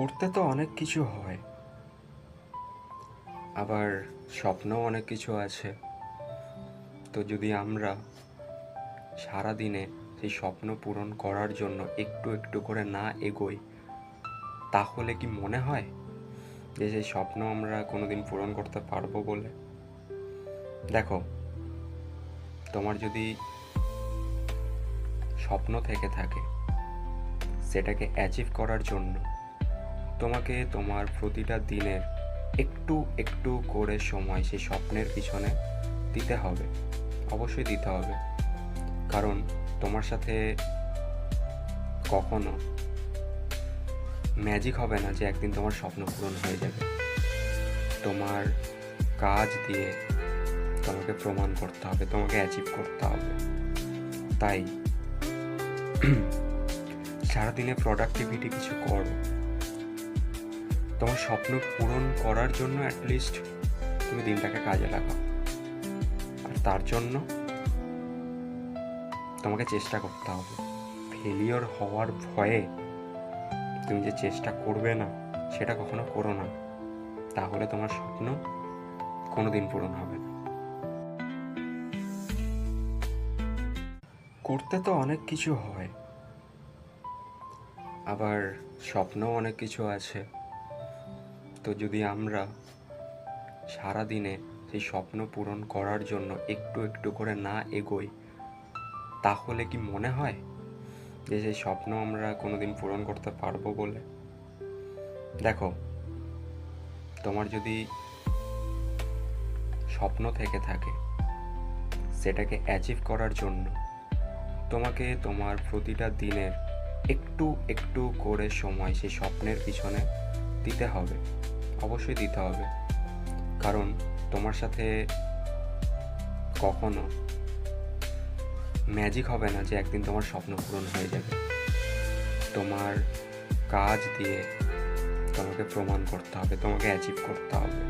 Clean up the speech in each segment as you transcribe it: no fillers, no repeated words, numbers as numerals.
করতে তো অনেক কিছু হয়, আবার স্বপ্নও অনেক কিছু আছে। তো যদি আমরা সারাদিনে সেই স্বপ্ন পূরণ করার জন্য একটু একটু করে না এগোই, তাহলে কি মনে হয় যে সেই স্বপ্ন আমরা কোনোদিন পূরণ করতে পারবো বলে? দেখো, তোমার যদি স্বপ্ন থেকে থাকে, সেটাকে অ্যাচিভ করার জন্য তোমাকে তোমার প্রতিটা দিনের একটু একটু করে সময় সেই স্বপ্নের পিছনে দিতে হবে। অবশ্যই দিতে হবে, কারণ তোমার সাথে কখনো ম্যাজিক হবে না যে একদিন তোমার স্বপ্ন পূরণ হয়ে যাবে। তোমার কাজ দিয়ে তোমাকে প্রমাণ করতে হবে, তোমাকে অ্যাচিভ করতে হবে। তাই সারাদিনে প্রোডাক্টিভিটি কিছু করো, তোমার স্বপ্ন পূরণ করার জন্য অ্যাটলিস্ট তুমি দিনটাকে কাজে লাগাও। আর তার জন্য তোমাকে চেষ্টা করতে হবে। ফেলিওর হওয়ার ভয়ে তুমি যে চেষ্টা করবে না, সেটা কখনো করো না, তাহলে তোমার স্বপ্ন কোনোদিন পূরণ হবে না। করতে তো অনেক কিছু হয়, আবার স্বপ্নও অনেক কিছু আছে। তো যদি আমরা সারাদিনে সেই স্বপ্ন পূরণ করার জন্য একটু একটু করে না এগোই, তাহলে কি মনে হয় যে সেই স্বপ্ন আমরা কোনোদিন পূরণ করতে পারবো বলে? দেখো, তোমার যদি স্বপ্ন থেকে থাকে, সেটাকে অ্যাচিভ করার জন্য তোমাকে তোমার প্রতিটা দিনের একটু একটু করে সময় সেই স্বপ্নের পিছনে দিতে হবে। অবশ্যই দিতে হবে, কারণ তোমার সাথে কখনো ম্যাজিক হবে না যে একদিন তোমার স্বপ্ন পূরণ হয়ে যাবে। তোমার কাজ দিয়ে তোমাকে প্রমাণ করতে হবে, তোমাকে অ্যাচিভ করতে হবে।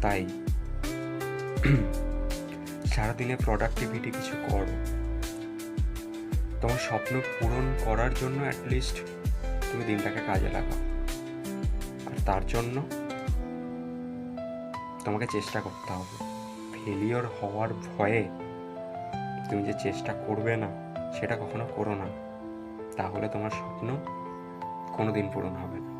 তাই সারাদিনে প্রোডাক্টিভিটি কিছু করো, তোমার স্বপ্ন পূরণ করার জন্য অ্যাটলিস্ট তুমি দিনটাকে কাজে লাগাও। আর তার জন্য তোমাকে চেষ্টা করতে হবে। ফেলিওর হওয়ার ভয়ে তুমি যে চেষ্টা করবে না, সেটা কখনো করো না, তাহলে তোমার স্বপ্ন কোনোদিন পূরণ হবে না।